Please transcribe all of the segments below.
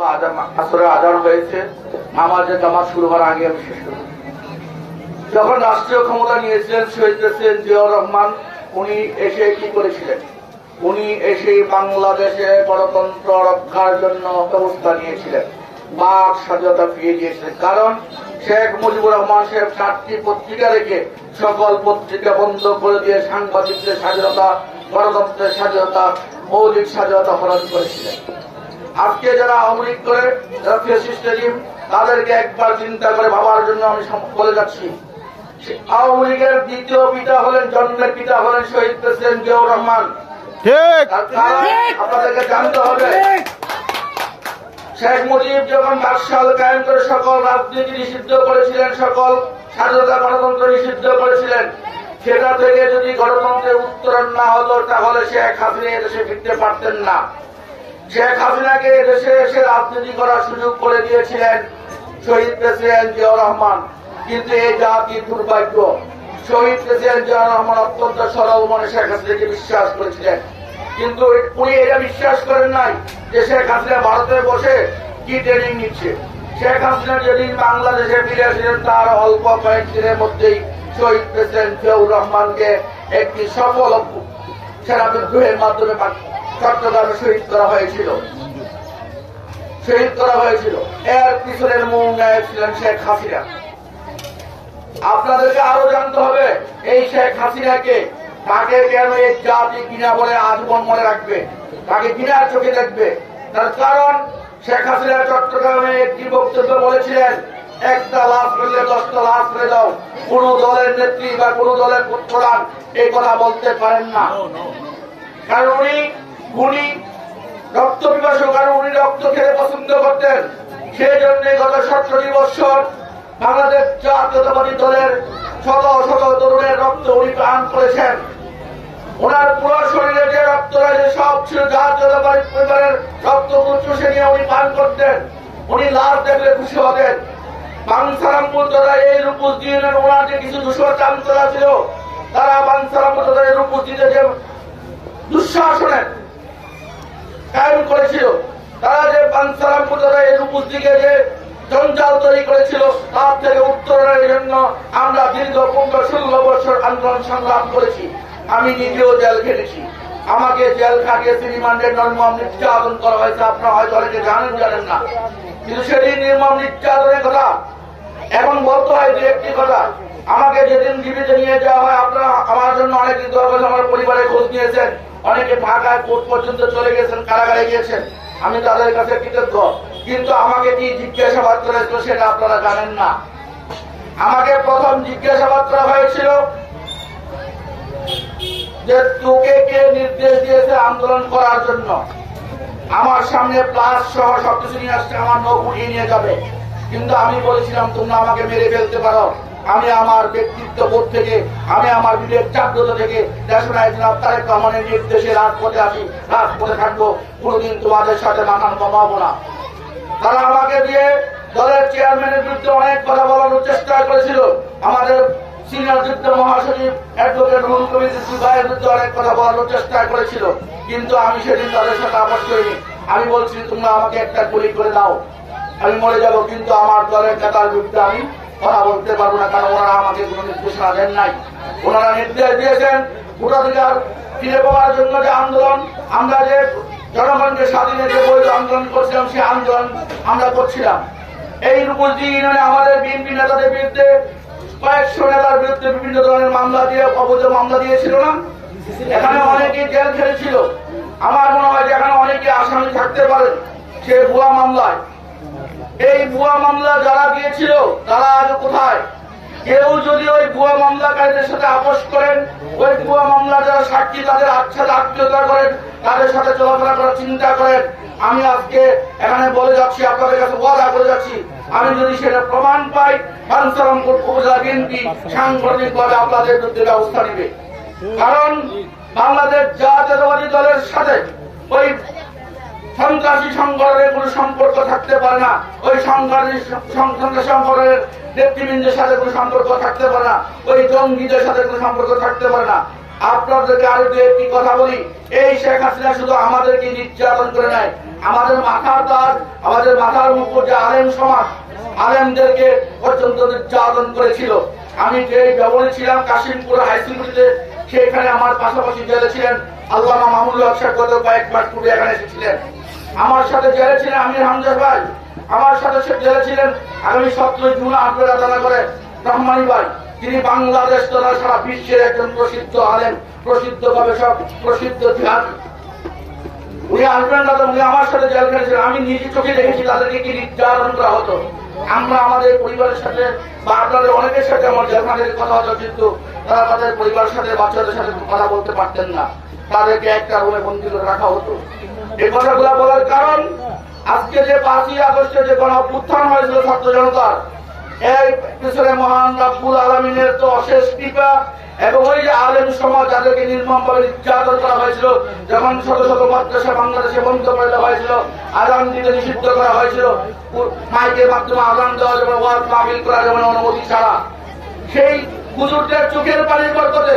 আসরে আজান হয়েছে, নামাজের জামাত শুরু হওয়ার আগে আমি শেষ করব। যখন রাষ্ট্রীয় ক্ষমতা নিয়েছিলেন শহীদ প্রেসিডেন্ট জিয়াউর রহমান, উনি এসে কি করেছিলেন? উনি এসে বাংলাদেশে গণতন্ত্র রক্ষার জন্য ব্যবস্থা নিয়েছিলেন, বাক স্বাধীনতা ফিরিয়ে দিয়েছিলেন। কারণ শেখ মুজিবুর রহমান সাহেব 4টি পত্রিকা রেখে সকল পত্রিকা বন্ধ করে দিয়ে সাংবাদিকদের স্বাধীনতা, গণতন্ত্রের স্বাধীনতা, মৌলিক স্বাধীনতা হরণ করেছিলেন। আজকে যারা আওয়ামী লীগ করে, যারা ফ্যাসিস্ট রেজিম, তাদেরকে একবার চিন্তা করে ভাবার জন্য আমি বলে যাচ্ছি। আওয়ামী লীগের দ্বিতীয় পিতা হলেন, জন্মের পিতা হলেন শহীদ প্রেসিডেন্ট জিয়াউর রহমান। আপনাদেরকে জানতে হবে, শেখ মুজিব যখন বাকশাল কায়েম করে সকল রাজনীতি নিষিদ্ধ করেছিলেন, সকল স্বাধীনতা গণতন্ত্র নিষিদ্ধ করেছিলেন, সেটা থেকে যদি গণতন্ত্রের উত্তরণ না হতো তাহলে শেখ হাসিনা এদেশে ফিরতে পারতেন না। শেখ হাসিনাকে এদেশে এসে রাজনীতি করার সুযোগ করে দিয়েছিলেন শহীদ প্রেসিডেন্ট জিয়াউর রহমান। কিন্তু এই জাতির দুর্ভাগ্য, শহীদ প্রেসিডেন্ট জিয়াউর রহমান অত্যন্ত সরল মনে শেখ হাসিনাকে বিশ্বাস করেছিলেন। কিন্তু উনি এটা বিশ্বাস করেন নাই যে শেখ হাসিনা ভারতে বসে কি ট্রেনিং নিচ্ছে। শেখ হাসিনা যেদিন বাংলাদেশে ফিরে এসেছিলেন তার অল্প কয়েকদিনের মধ্যেই শহীদ প্রেসিডেন্ট জিয়াউর রহমানকে একটি সফল সেনা বিদ্রোহের মাধ্যমে চট্টগ্রামে শহীদ করা হয়েছিল। এর পিছনের মূল নায়ক ছিলেন শেখ হাসিনা। আপনাদেরকে আরো জানতে হবে, এই শেখ হাসিনাকে তাকে কেন এই জাতি কিনা বলে আজীবন মনে রাখবে, তাকে কিনার চোখে দেখবে? তার কারণ শেখ হাসিনা চট্টগ্রামে একটি বক্তব্য বলেছিলেন, একটা লাশ ফেললে 10টা লাশ ফেলে দাও। কোন দলের নেত্রী বা কোন দলের প্রধান এই কথা বলতে পারেন না। কারণ উনি রক্ত পিপাসু, কারণ উনি রক্ত খেতে পছন্দ করতেন। সেই জন্য গত 17 বছর বাংলাদেশ জাতীয়তাবাদী দলের শত শত তরুণের রক্ত উনি পান করেছেন। ওনার পুরো শরীরে যে রক্ত রয়েছে সব ছিল জাতীয়তাবাদী পরিবারের রক্ত চুষে নিয়ে উনি পান করতেন। উনি লাশ দেখলে খুশি হতেন। বাংসারামপুর তথা এই রূপস ইউনিয়নের ওনার যে কিছু দুশোর চামচলা ছিল, তারা বাংসারামপুর তথা এই রূপস দিতে যে দুঃশাসনের কায়েম করেছিল, তারা যে বাংসারামপুর তথা এই রূপস দিকে যে জঞ্জাল তৈরি করেছিল, তার থেকে উত্তরণের জন্য আমরা দীর্ঘ 15-16 বছর আন্দোলন সংগ্রাম করেছি। আমি নিজেও জেল খেটেছি, আমাকে জেল খাটিয়েছে, রিমান্ডের নির্মম নির্যাতন করা হয়েছে। আপনারা হয়তো অনেকে জানেন না, কিন্তু সেদিন নির্মম নির্যাতনের কথা এখন বলতে হয় যে একটি কথা। আমাকে যেদিন জীবিত নিয়ে যাওয়া হয়, আপনারা আমার জন্য অনেক দরকার, আমার পরিবারের খোঁজ নিয়েছেন, অনেকে ঢাকায় কোর্ট পর্যন্ত চলে গেছেন, কারাগারে গিয়েছেন, আমি তাদের কাছে কৃতজ্ঞ। কিন্তু আমাকে কি জিজ্ঞাসাবাদ করেছিল সেটা আপনারা জানেন না। আমাকে প্রথম জিজ্ঞাসাবাদ করা হয়েছিল যে তোকে কে নির্দেশ দিয়েছে আন্দোলন করার জন্য। আমার সামনে প্লাস সহ সবকিছু নিয়ে আসছে, আমার নখ উঠিয়ে নিয়ে যাবে। কিন্তু আমি বলেছিলাম তোমরা আমাকে মেরে ফেলতে পারো, আমি আমার ব্যক্তিত্ব বোধ থেকে, আমি আমার বিবেক জাগ্রত থেকে ন্যাশনাল জনাব তারেক রহমানের নির্দেশে রাজপথে আসি, রাজপথে থাকবো, কোনদিন তোমাদের সাথে মাথান কমাবো না। তারা আমাকে দিয়ে দলের চেয়ারম্যানের বিরুদ্ধে অনেক কথা বলানোর চেষ্টা করেছিল, আমাদের সিনিয়র যুদ্ধ মহাসচিব অ্যাডভোকেট রুহুল কবির ভাইয়ের বিরুদ্ধে অনেক কথা বলানোর চেষ্টা করেছিল। কিন্তু আমি সেদিন তাদের সাথে আপোষ করিনি। আমি বলছি তোমরা আমাকে একটা গুলি করে দাও, আমি মরে যাব, কিন্তু আমার দলের নেতার বিরুদ্ধে আমি কথা বলতে পারবো না, কারণ ওনারা আমাকে কোন নির্দেশনা দেন নাই। ওনারা নির্দেশ দিয়েছেন ভোটাধিকার ফিরে পাওয়ার জন্য যে আন্দোলন, আমরা যে জনগণকে স্বাধীনে যে বৈধ আন্দোলন করছিলাম, সেই আন্দোলন আমরা করছিলাম। এই রূপসী ইউনিয়নে আমাদের বিএনপি নেতাদের বিরুদ্ধে, কয়েকশো নেতার বিরুদ্ধে বিভিন্ন ধরনের মামলা দিয়ে, অবৈধ মামলা দিয়েছিল না? এখানে অনেকে জেল খেলেছিল। আমার মনে হয় যে এখানে অনেকে আসামি থাকতে পারেন সে ভুয়া মামলায়। এই ভুয়া মামলা যারা দিয়েছিল তারা আজ কোথায়? কেউ যদি ওই ভুয়া মামলাকারীদের সাথে আপোষ করেন, ওই ভুয়া মামলা যারা সাক্ষী তাদের সাথে আত্মীয়তা করেন, তাদের সাথে চলাফেরা করার চিন্তা করেন, আমি আজকে এখানে বলে যাচ্ছি, আপনাদের কাছে ওয়াদা করে যাচ্ছি, আমি যদি সেটা প্রমাণ পাই, বাঞ্ছারামপুর উপজেলা বিএনপি সাংগঠনিকভাবে আপনাদের বিরুদ্ধে ব্যবস্থা নিবে। কারণ বাংলাদেশ জাতীয়তাবাদী দলের সাথে ওই সন্ত্রাসী সংগঠনের কোন সম্পর্ক থাকতে পারে না, ওই সন্ত্রাসী সংগঠনের নেতৃবৃন্দের সাথে কোন সম্পর্ক থাকতে পারে না, ওই জঙ্গিদের সাথে কোন সম্পর্ক থাকতে পারে না। আপনাদেরকে আরো একটি কথা বলি, এই শেখ হাসিনা শুধু আমাদেরকে নির্যাতন করে নাই, আমাদের মাথার তাজ, আমাদের মাথার মুকুট যে আলেম সমাজ, আলেমদেরকে পর্যন্ত নির্যাতন করেছিল। আমি যে ব্যবহারে ছিলাম কাশিমপুর হাই স্কুলে, সেখানে আমার পাশাপাশি জেলে ছিলেন আল্লামা মামুনুল হক সাহেব, গত কয়েক মাস পূর্বে এখানে এসেছিলেন। আমার সাথে জেলে ছিলেন আমির হামজা ভাই, আমার সাথে জেলে ছিলেন আগামী 17 জুন আপনারা জানা করে রহমানি ভাই, তিনি বাংলাদেশ তথা সারা বিশ্বের একজন প্রসিদ্ধ আলেম, প্রসিদ্ধ গবেষক, প্রসিদ্ধ জিহাদি। উনি আসবেন না, উনি আমার সাথে জেল খেটেছিলেন। আমি নিজে চোখে দেখেছি তাদেরকে কি নির্যাতন করা হতো। আমরা আমাদের পরিবারের সাথে বা আপনাদের অনেকের সাথে আমার জেলখানায় কথা হতো, কিন্তু তারা তাদের পরিবারের সাথে বাচ্চাদের সাথে কথা বলতে পারতেন না, তাদেরকে একটা রুমে বন্দী করে রাখা হতো। এই কথাগুলো বলার কারণ, আজকে যে 5ই আগস্টে যে গণ অভ্যুত্থান হয়েছিল ছাত্র জনতার, এর পিছনে মহান রব্বুল আলামিনের তো অশেষ কৃপা, এবং ওই যে আলেম সমাজ যাদেরকে নির্মমভাবে নির্যাতন করা হয়েছিল, যখন শত শত মাদ্রাসা বাংলাদেশে বন্ধ করে দেওয়া হয়েছিল, আযান দিতে নিষিদ্ধ করা হয়েছিল, মাইকের মাধ্যমে আযান দেওয়া যাবে, ওয়াজ মাহফিল করা যাবে অনুমতি ছাড়া, সেই হুজুরদের চোখের পানির বরকতে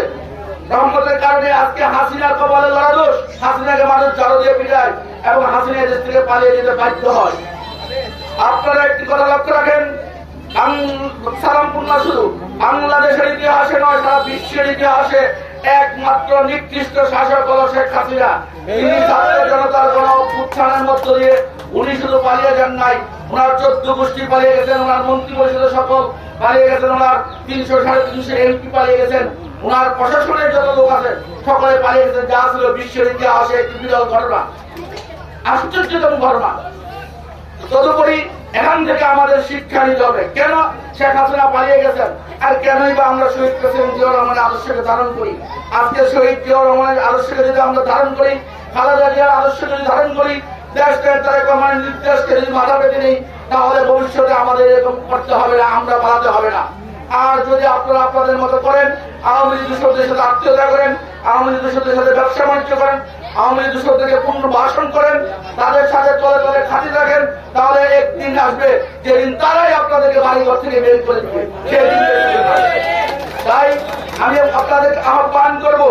রহমতের কারণে আজকে হাসিনার কপালে লড়া দোষ, হাসিনাকে মানুষ জারো দিয়ে পিটায় এবং হাসিনা দেশ থেকে পালিয়ে যেতে বাধ্য হয়। আপনারা একটি কথা লক্ষ্য রাখেন, সালামপূর্ণ শুধু বাংলাদেশের ইতিহাসে নয়, সারা বিশ্বের ইতিহাসে একমাত্র নিকৃষ্ট শাসক হল শেখ হাসিনা। তিনি ছাত্র জনতার গণ অভ্যুত্থানের মধ্য দিয়ে উনি শুধু পালিয়ে যান নাই, ওনার 14 গোষ্ঠী পালিয়ে গেছেন, ওনার মন্ত্রী পরিষদের সকল পালিয়ে গেছেন, ওনার 300 সাড়ে 300 এমপি পালিয়ে গেছেন, ওনার প্রশাসনের যত লোক আছে সকলে পালিয়ে গেছেন, যা ছিল বিশ্বের ইতিহাসে একটি বিরল ঘটনা, আশ্চর্যতম ঘটনা। তদুপরি এখান থেকে আমাদের শিক্ষা নিতে হবে, কেন শেখ হাসিনা পালিয়ে গেছেন, আর কেনই বা আমরা শহীদ প্রেসিডেন্ট জিয়াউর রহমানের আদর্শকে ধারণ করি। আজকে শহীদ জিয়াউর রহমানের আদর্শকে যদি আমরা ধারণ করি, খালেদা জিয়ার আদর্শকে যদি ধারণ করি, দেশটার তারেক রহমানের নির্দেশকে যদি মাথা পেতে নেই, তাহলে ভবিষ্যতে আমাদের এরকম করতে হবে না, আমরা পালাতে হবে না। আর যদি আপনারা আপনাদের মতো করেন, আওয়ামী লীগ দূষকদের সাথে আত্মীয়তা করেন, আওয়ামী লীগ দূষকদের সাথে ব্যবসা বাণিজ্য করেন, আওয়ামী লীগ দূষকদেরকে পূর্ণ ভাষণ করেন, তাদের সাথে তলে তলে খাতি রাখেন, তাহলে একদিন আসবে যেদিন তারাই আপনাদেরকে বাড়িঘর থেকে বের করে দেবে, সেদিন। তাই আমি আপনাদেরকে আহ্বান করব,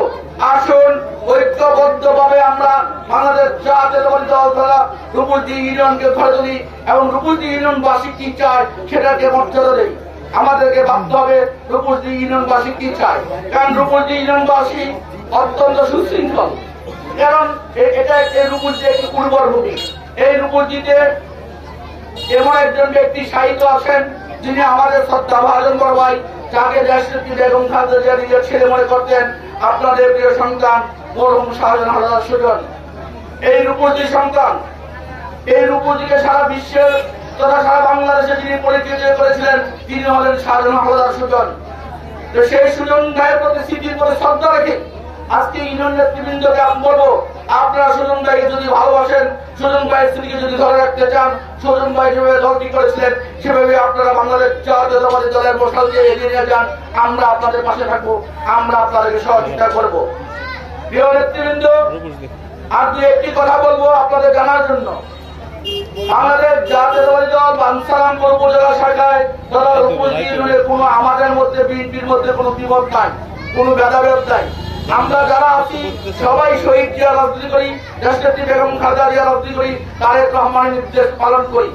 আসুন ঐক্যবদ্ধ ভাবে আমরা বাংলাদেশ জাতীয়তাবাদী দল দ্বারা রূপসী ইউনিয়নকে ধরে তুলি এবং রূপসী ইউনিয়নবাসী কি চায় সেটাকে মর্যাদা দেই। আমাদেরকে ভাবতে হবে রূপসী ইউনিয়নবাসী কি চায়, কারণ রূপসী ইউনিয়নবাসী অত্যন্ত সুশৃঙ্খল, কারণ এটা রূপসী একটি উর্বর ভূমি। এই রূপসীতে এমন একজন ব্যক্তি সাহিত্য আছেন যিনি আমাদের শ্রদ্ধা ভাজন বড় ভাই, যাকে দেশনেত্রী বেগম খালেদা জিয়া নিজের ছেলে মনে করতেন, আপনাদের প্রিয় সন্তান মরহুম শাহজাহান হাওলাদার সুজন। এই রূপসী সন্তান, এই রূপসীকে সারা বিশ্বের তথা সারা বাংলাদেশে যিনি পরিচিত করেছিলেন, তিনি হলেন শাহজাহান হাওলাদার সুজন। তো সেই সুজন ভাইয়ের প্রতি স্মৃতির প্রতি শ্রদ্ধা রেখে আজকে ইউনিয়ন নেতৃবৃন্দকে আমি বলবো, আপনারা সুজন ভাইকে যদি ভালোবাসেন, সুজন ভাইয়ের স্ত্রীকে যদি ধরে রাখতে চান, সুজন ভাই যেভাবে দলটি করেছিলেন সেভাবে আপনারা বাংলাদেশ জাতীয়তাবাদী দলের মশাল দিয়ে এগিয়ে নিয়ে যান, আমরা আপনাদের পাশে থাকবো, আমরা আপনাদেরকে সহযোগিতা করবো। প্রিয় নেতৃবৃন্দ, আর দু একটি কথা বলবো আপনাদের জানার জন্য। বাংলাদেশ জাতীয়তাবাদী দল বাঞ্ছারামপুর উপজেলা শাখায় তথা রূপসী ইউনিয়নের কোনো আমাদের মধ্যে বিএনপির মধ্যে কোনো বিপদ নাই, কোনো ভেদাভেদ নাই। আমরা যারা আছি সবাই শহীদ জিয়া রাজনীতি করি, দেশনেত্রী বেগম খালেদা জিয়া রাজনীতি করি, তারেক রহমানের নির্দেশ পালন করি।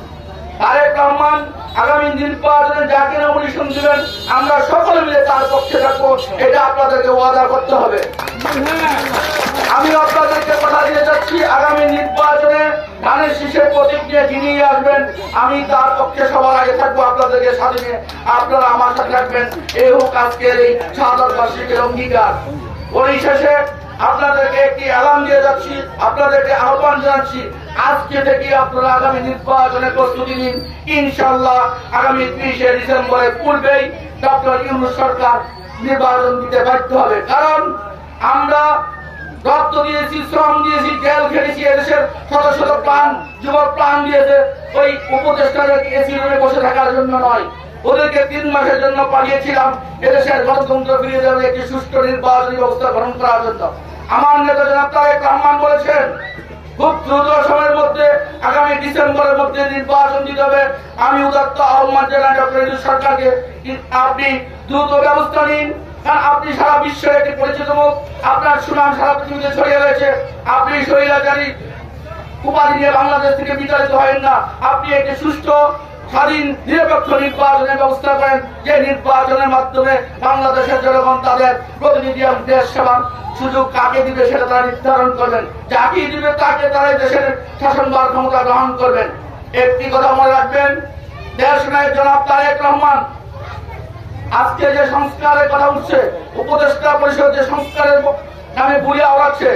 তারেক রহমান আগামী নির্বাচনে যাকে নমিনেশন দিবেন আমরা সকলে মিলে তার পক্ষে থাকবো, এটা আপনাদেরকে ওয়াদা করতে হবে। আমি আপনাদেরকে কথা দিয়ে যাচ্ছি, আগামী নির্বাচনে ধানের শীষের প্রতীক নিয়ে যিনি আসবেন আমি তার পক্ষে সবার আগে থাকবো, আপনাদেরকে সাথে নিয়ে আপনারা আমার সাথে থাকবেন। এই হোক আজকের এই শাহাদাত বার্ষিকীর অঙ্গীকার। পরিশেষে আপনাদেরকে একটি অ্যালার্ম দিয়ে যাচ্ছি, আপনাদেরকে আহ্বান জানাচ্ছি, আজকে থেকে আপনারা আগামী নির্বাচনের প্রস্তুতি নিন। ইনশাআল্লাহ আগামী 30শে ডিসেম্বরের পূর্বেই ডক্টর ইউনূস সরকার নির্বাচন দিতে বাধ্য হবে, কারণ আমরা রক্ত দিয়েছি, শ্রম দিয়েছি, জেল খেটেছি, এদেশের শত শত প্রাণ, যুবক প্রাণ দিয়েছে ওই উপদেষ্টাদেরকে এসি রুমে বসে থাকার জন্য নয়, ওদেরকে 3 মাসের জন্য পাঠিয়েছিলাম এদেশের গণতন্ত্র ফিরিয়ে দেওয়ার একটি সুষ্ঠু নির্বাচনী ব্যবস্থা গ্রহণ করার জন্য। আমার নেতা জনাব তারেক রহমান বলেছেন খুব দ্রুত সময়ের মধ্যে আগামী ডিসেম্বরের মধ্যে নির্বাচন দিতে হবে। আমি উদাত্ত আহ্বান জানাই ডক্টর ইউনূস সরকারকে, আপনি দ্রুত ব্যবস্থা নিন, কারণ আপনি সারা বিশ্বের একটি পরিচিত মুখ, আপনার সুনাম সারা পৃথিবীতে ছড়িয়ে রয়েছে। আপনি স্বৈরাচারী উপাধি নিয়ে বাংলাদেশ থেকে বিতাড়িত হবেন না। আপনি একটি সুষ্ঠু স্বাধীন নিরপেক্ষ নির্বাচনের ব্যবস্থা করেন, যে নির্বাচনের মাধ্যমে বাংলাদেশের জনগণ তাদের প্রতিনিধি দেশ সেবার সুযোগ কাকে দিবে সেটা তারা নির্ধারণ করবেন। যাকে দিবে তাকে তারা দেশের শাসনভার ক্ষমতা গ্রহণ করবেন। একটি কথা মনে রাখবেন, দেশ নায়ক জনাব তারেক রহমান আজকে যে সংস্কারের কথা উঠছে, উপদেষ্টা পরিষদ যে সংস্কারের নামে বুলি আওড়াচ্ছে,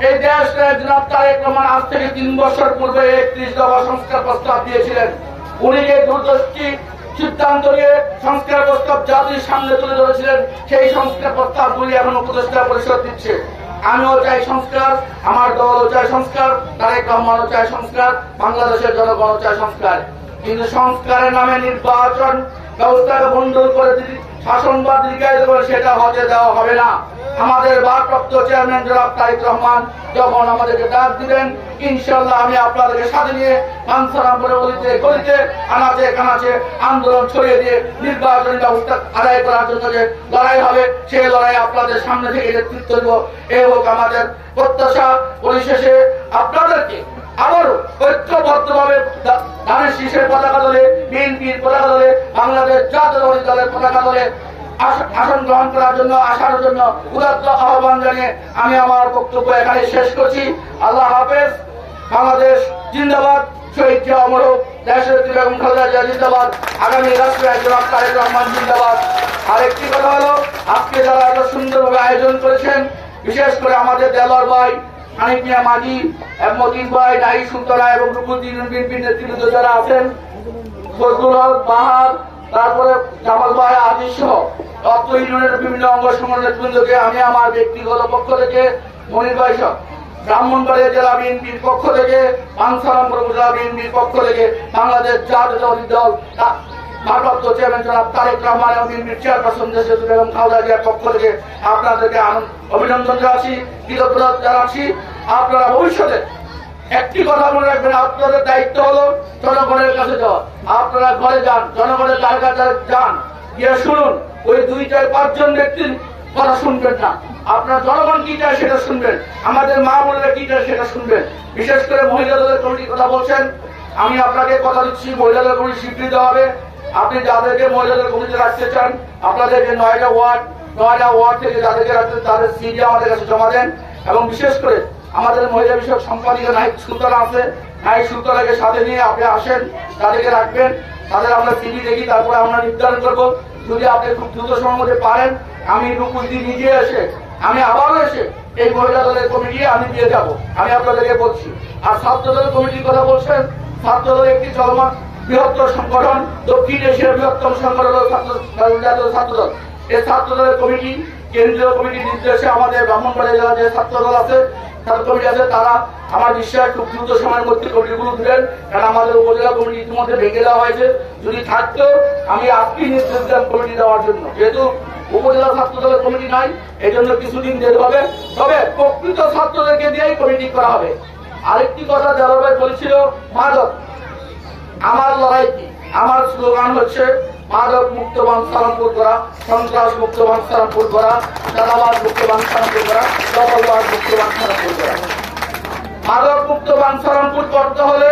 এই দেশ নায়ক জনাব তারেক রহমান আজ থেকে 3 বছর পূর্বে 31 দফা সংস্কার প্রস্তাব দিয়েছিলেন। উনি যে দূরদর্শী সিদ্ধান্ত নিয়ে সংস্কার প্রস্তাব জাতির সামনে তুলে ধরেছিলেন, সেই সংস্কার প্রস্তাবগুলি এখন উপদেষ্টা পরিষদ দিচ্ছে। আমিও চাই সংস্কার, আমার দলও চাই সংস্কার, তারেক রহমানও চাই সংস্কার, বাংলাদেশের জনগণও চাই সংস্কার। কিন্তু সংস্কারের নামে নির্বাচন ব্যবস্থাকে বন্ধ করে শাসনবাদ দীর্ঘায়িত করে সেটা হতে দেওয়া হবে না। আমাদের ভারপ্রাপ্ত চেয়ারম্যান জনাব তারেক রহমান যখন আমাদেরকে ডাক দিবেন, ইনশাআল্লাহ আমি আপনাদেরকে সাথে নিয়ে বাঞ্ছারামপুরে গলিতে গলিতে আনাচে কানাচে আন্দোলন ছড়িয়ে দিয়ে নির্বাচনী ব্যবস্থা আদায় করার জন্য যে লড়াই হবে, সেই লড়াই আপনাদের সামনে থেকে নেতৃত্ব দেব। এই হোক আমাদের প্রত্যাশা। পরিশেষে আপনাদেরকে আবারও ঐক্যবদ্ধভাবে ধানের শীষের পতাকা দলে, বিএনপির পতাকা দলে, বাংলাদেশ জাতীয়তাবাদী দলের পতাকা দলে আসন গ্রহণ করার জন্য আসার জন্য উদাত্ত আহ্বান জানিয়ে আমি আমার বক্তব্য এখানে শেষ করছি। আল্লাহ হাফেজ। বাংলাদেশ জিন্দাবাদ। শহীদ জিয়া অমর হোক। দেশের বেগম খালেদা জিয়া জিন্দাবাদ। আগামী রাষ্ট্রীয় জনাব তারেক রহমান জিন্দাবাদ। আরেকটি কথা হলো, আজকে যারা এত সুন্দরভাবে আয়োজন করেছেন, বিশেষ করে আমাদের দেলোয়ার ভাই, হানিফ মিয়া মাঝি, মতিন ভাই, নাহি সুলতানা এবং রুকুদ্দিন বিএনপির নেতৃত্ব যারা আছেন, ফজলুল হক, বাহার, তারপরে জামাল ভাই, আজিজ সহ অত্র ইউনিয়নের বিভিন্ন অঙ্গ সংগঠনের বৃন্দকে আমি আমার ব্যক্তিগত পক্ষ থেকে, মনির ভাই সহ ব্রাহ্মণবাড়িয়া জেলা বিএনপির পক্ষ থেকে, বাঞ্ছারামপুর উপজেলা বিএনপির পক্ষ থেকে, বাংলাদেশ জাতীয়তাবাদী দল ভারপ্রাপ্ত চেয়ারম্যান জনাব তারেক রহমান এবং বিএনপির চেয়ারপারসন দেশের বেগম খালেদা জিয়ার পক্ষ থেকে আপনাদেরকে অভিনন্দন জানাচ্ছি, কৃতজ্ঞতা জানাচ্ছি। আপনারা ভবিষ্যতে একটি কথা মনে রাখবেন, আপনাদের দায়িত্ব হলো জনগণের কাছে যাওয়া। আপনারা ঘরে যান, জনগণের কাছে যান, গিয়ে শুনুন। ওই 2-4-5 জন ব্যক্তির কথা শুনবেন না। আপনার জনগণ কি চায় সেটা শুনবেন, আমাদের মা বোনেরা কি চায় সেটা শুনবেন। বিশেষ করে মহিলা দলের কমিটির কথা বলছেন, আমি আপনাকে কথা দিচ্ছি, মহিলা দলের কমিটি স্বীকৃতি দেওয়া হবে। আপনি যাদেরকে মহিলাদের কমিটি রাখতে চান, আপনাদেরকে 9টা ওয়ার্ড থেকে যাদেরকে রাখতে তাদের সিডি আমাদের কাছে জমা দেন। এবং বিশেষ করে আমাদের মহিলা বিষয়ক সম্পাদিকা নাহিদ সুলতানা আছে, নাহিদ সুলতানাকে সাথে নিয়ে আপনি আসেন, তাদেরকে রাখবেন। তাদের আমরা সিডি দেখি, তারপরে আমরা নির্ধারণ করবো। যদি আপনি খুব দ্রুত সময়ের মধ্যে পারেন, আমি রুকুদ্দি নিজে এসে, আমি আবারও এসে এই মহিলা দলের কমিটি আমি দিয়ে যাব, আমি আপনাদেরকে বলছি। আর ছাত্র দলের কমিটির কথা বলছেন, ছাত্র দলের একটি চলমান বৃহত্তর সংগঠন, দক্ষিণ এশিয়ার বৃহত্তম সংগঠন ছাত্র দল। এই ছাত্র দলের কমিটি, কেন্দ্রীয় কমিটির নির্দেশে আমাদের ব্রাহ্মণবাড়িয়া জেলা যে ছাত্র দল আছে, ছাত্র কমিটি আছে, তারা আমার বিশ্বাস খুব দ্রুত সময়ের মধ্যে কমিটিগুলো দিলেন। কারণ আমাদের উপজেলা কমিটি ইতিমধ্যে ভেঙে দেওয়া হয়েছে। যদি থাকতো আমি আজকেই নির্দেশ দিলাম কমিটি দেওয়ার জন্য। যেহেতু উপজেলা ছাত্র দলের কমিটি নাই, এই জন্য কিছুদিন দেরি হবে। তবে প্রকৃত ছাত্রদেরকে দিয়েই কমিটি করা হবে। আরেকটি কথা দেওয়ার বলেছিল, মাদক। আমার লড়াই কি? আমার স্লোগান হচ্ছে মাদক মুক্ত বাঞ্ছারামপুর করা, সন্ত্রাস মুক্ত বাঞ্ছারামপুর করা, চাঁদাবাজ মুক্ত বাঞ্ছারামপুর করা, দখলবাজ মুক্ত বাঞ্ছারামপুর করা। মাদক মুক্ত বাঞ্ছারামপুর করতে হলে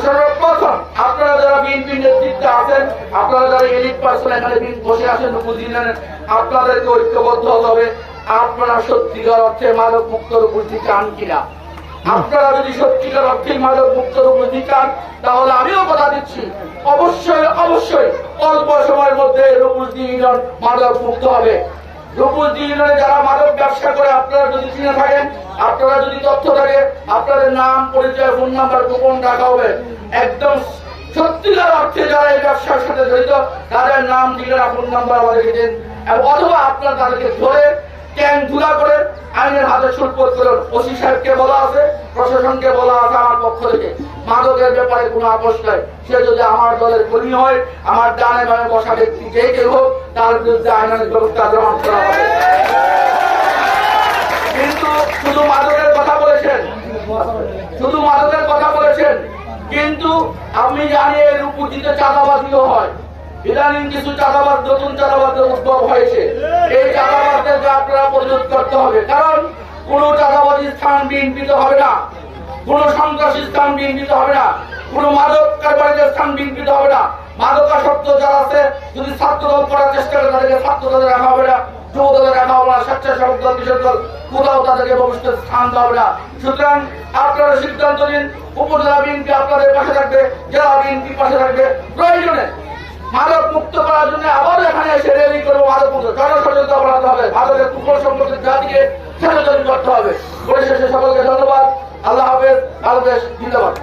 সর্বপ্রথম আপনারা যারা বিএনপি নেতৃত্বে আছেন, আপনারা যারা এলিট পার্সন এখানে বসে আছেন, আপনাদেরকে ঐক্যবদ্ধ হতে হবে। আপনারা সত্যিকার অর্থে মাদক মুক্ত রূপটি চান কিনা? আপনারা যদি সত্যিকার অর্থে মাদক মুক্ত রূপটি চান, তাহলে আমিও কথা দিচ্ছি, অবশ্যই অবশ্যই অল্প সময়ের মধ্যে রূপসী ইউনিয়ন মাদক মুক্ত হবে। রূপসী ইউনিয়নে যারা মাদক ব্যবসা করে আপনারা যদি চিনে থাকেন, আপনারা যদি তথ্য থাকে, আপনাদের নাম, পরিচয়, ফোন নাম্বার গোপন রাখা হবে। একদম সত্যিকার অর্থে যারা এই ব্যবসার সাথে জড়িত, তাদের নাম, ঠিকানা, ফোন নাম্বার আমাদেরকে দেন, অথবা আপনারা তাদেরকে ধরে ক্যান ধুলা করে আইনের হাতে সুরপোত করুন। ওসি সাহেবকে বলা আছে, প্রশাসনকে বলা আছে আমার পক্ষ থেকে, মাদকের ব্যাপারে কোনো আপোষ নাই। সে যদি আমার দলের কর্মী হয়, আমার ডানে বামে বসা ব্যক্তি যে কেউ হোক, তার বিরুদ্ধে আইনের ব্যবস্থা গ্রহণ করা হবে। কিন্তু শুধু মাদকের কথা বলেছেন, শুধু মাদকের কথা বলেছেন, কিন্তু আমি জানি এর রূপজিতে চাঁদাবাজিও হয়। ইদানিং কিছু চাঁদাবাজ, নতুন চাঁদাবাজের উদ্ভব হয়েছে। এই চাঁদাবাজদেরকে আপনারা প্রতিরোধ করতে হবে। কারণ কোন চাঁদাবাজির স্থান বিএনপিতে হবে না। কোন সন্ত্রাসী স্থান বিঘ্নিত হবে না, কোন মাদক কারবারিদের স্থান বিঘ্নিত হবে না। মাদকাসক্ত যারা আছে যদি ছাত্র দল করার চেষ্টা করে তাদেরকে ছাত্র দলে রাখা হবে না, যুব দলে রাখা হবে না, স্বেচ্ছাসেবক দল, কিশোর দল, কোথাও তাদেরকে ভবিষ্যতে স্থান দেওয়া হবে না। সুতরাং আপনারা সিদ্ধান্ত নিন, উপজেলা বিএনপি আপনাদের পাশে থাকবে, জেলা বিএনপি পাশে থাকবে। প্রয়োজনে মাদক মুক্ত করার জন্য আবারও এখানে এসে র্যালি করবো। মাদক মুক্ত জনসচেতনতা বাড়াতে হবে, মাদকের কুফল সম্পর্কে জাতিকে সচেতন করতে হবে। পরিশেষে সকলকে ধন্যবাদ। আল্লাহ হাফেজ। বাংলাদেশ জিন্দাবাদ।